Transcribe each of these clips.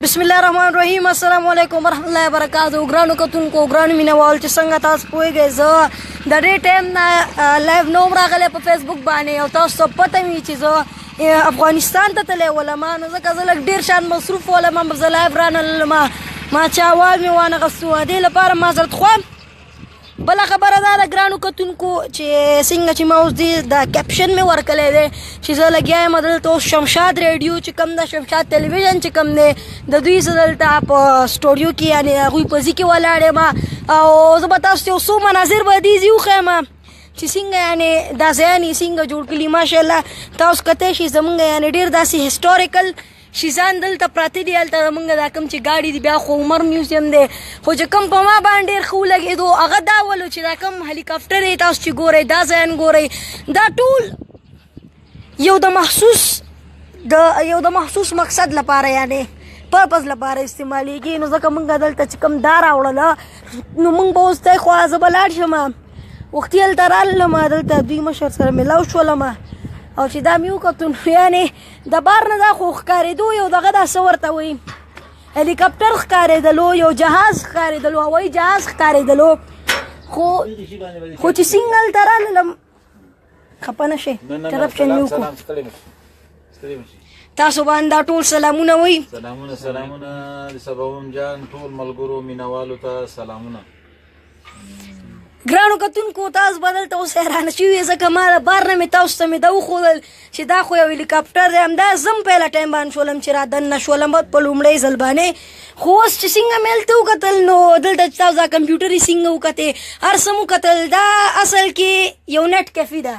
बिस्मिल्लाह रहमान रहीम अस्सलाम वालेकुम वरहमतुल्लाहि वबरकातुहू ग्रानो कतुनको ग्रानो मिनावाल چې څنګه تاسو پوهیږئ زه د دې ټایم نه لایو نوم راغلی په فیسبوک باندې او تاسو ته پته وي چې زه افغانستان ته تللی ولم نو ځکه زه لږ ډېر شان مصروف ولم زه لایو رانلم ما چا اواز مې وانغستو دې لپاره معذرت خواهم. بله خبره دا د ګرانو کتونکو چې څنګه چې ما اوس دې د کیپشن مې ورکلی دی چې زه لګیا یم دلته اوس شمشاد ریډیو چې کوم ده شمشاد ټلویزیون چې کوم دی د دوی زه دلته په سټوډیو کې یعنې هغوی په ځي کې ولاړ یم او زه به تاسو ته یو څو مناظر به دې ځي وښیم چې څنګه یعنې دا ځایان یې څنګه جوړ کړي ماشاءالله تاسو کتی شئ زمونږ یعنې ډېر داسې هسټوریکل شیزان دلته پراته دي هلته زمونږ دا کوم چې ګاډي دي بیا خو عمر میوزیم دی خو چې کوم په ما باندې ډېر ښه ولګېدو هغه دا ولو چې دا کوم هلیکاپټر یې تاسو چې ګورئ دا ځایان ګورئ دا ټول یو د محسوس مقصد لپاره یعنې پرپز لپاره استعمالیږي نو ځکه موږ دلته چې کوم دا راوړله نو موږ به اوس دی خوا زه به لاړ شم وختي هلته رالم دلته دوی مشر سره میلاو شولم او چې دا مې وکتو نو یعنې د بار نه دا خو ښکارېدو یو دغه دا څه ورته وایي هلیکاپټر ښکارېدلو یو جهاز ښکارېدلو هوایي جهاز ښکارېدلو خو چې څنګه هلته راللم خفه نه شئ کرپشن مې وکړو تاسو باندې دا ټول سلامونه وایي سلامونه د سباوون جان ټول ملګرو مینوالو ته سلامونه. ګرانو کتونکو تاسو به دلته اوس حیرانه شوي ځکه ما د بار نه مې تاسو ته مې دا وښودل چې دا خو یو هلیکاپټر دی همدا زه هم پهله ټایم باندې شولم چې را دننه شولم په لومړی ځل باندې خو اوس چې څنګه مې هلته وکتل نو دلته چې تاسو دا کمپیوټر یې څنګه وکتې هر څه مو کتل دا اصل کې یو نټ کیفې ده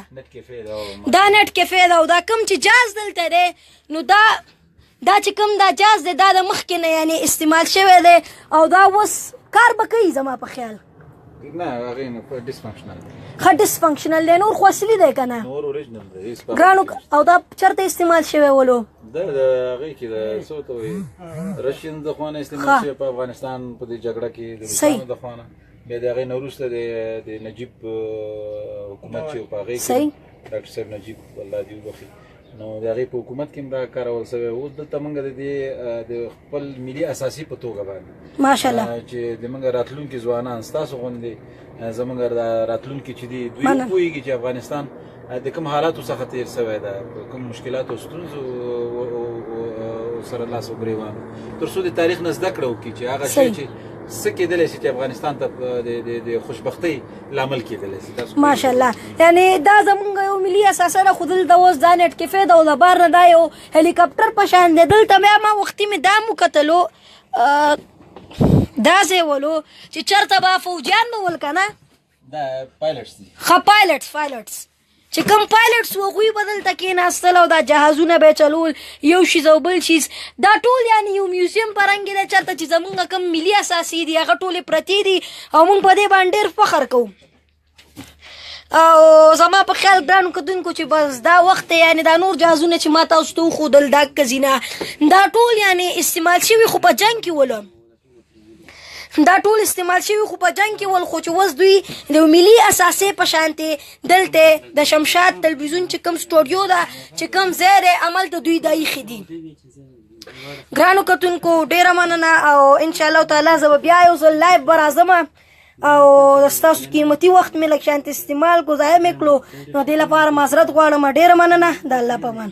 دا نټ کیفې ده او دا کوم چې جاز دلته دی نو دا چې کوم دا جاز دی دا د مخکې نه یعنې استعمال شوی دی او دا اوس کار به کوي زما په خیال نه هغې نه ډسفنکشنل ښه ډسفنکشنل دی نور خو اصلي دی که نه نور اوریجنل دی ګرانو او دا چېرته استعمال شوی ولو دا د هغې کې د څه ورته وایي رشین د خوا نه استعمال شوی په افغانستان په دې جګړه کې د روسانو د خوا نه بیا د هغې نه وروسته د نجیب حکومت چې و په هغې کې ډاکټر صاحب نجیب الله دې وبخي نو د هغې په حکومت کې هم دا کارول شوی اوس دلته موږ د دې د خپل ملي اساسي په توګه باندې ماشاءالله چې د موږ راتلونکي ځوانان ستاسو غوندې زموږ راتلونکي چې دي دوی وپوهېږي چې افغانستان د کوم حالاتو څخه تېر شوی ده په کوم مشکلاتو ستونزو سره لاس و ګرېوان تر څو د تاریخ نه زده کړه وکړي چې هغه شی چې څه کېدلی شي چې افغانستان ته د خوشبختۍ لامل کېدلی شي ماشاءالله یعنې دا زمونږ یو ملي اساسه ده خو دلته اوس دا نټ کیفې ده او د بار نه دا یو هلیکاپټر په شان دی دلته بیا ما وختي مې دا هم وکتلو دا ځای ولو چې چېرته به فوجیان به ول که نه دا پایلټس دي ښه پایلټس چې کوم پایلټس و هغوی به دلته کېناستل او دا جهازونه به یې چلول یو شیز او بل شیز دا ټول یعنې یو میوزیم په رنګ دی چېرته چې زمونږ کوم ملي اساسي دي هغه ټولې پرتې دي او موږ په دې باندې ډېر فخر کوو او زما په خیال ګرانو کتونکو چې بس دا وخت دی یعنې دا نور جهازونه چې ما تاسو ته وښودل دا کزینه دا ټول یعنې استعمال شوي خو په جنګ کې ولم دا ټول استعمال شوي خو په جنګ کې ول خو چې اوس دوی د ملي اساسې په شانتې دلته د شمشاد تلویزیون چې کوم سټوډیو ده چې کوم ځای دی هملته دوی دا ایښي دي. ګرانو کتونکو ډېره مننه او انشاءالله تعالی زه به بیا یو ځل لایف به راځم او ستاسو قیمتي وخت مې لږ شانتې استعمال کو ضایع مې کړو نو دې لپاره معذرت غواړم ډېره مننه د الله په امان.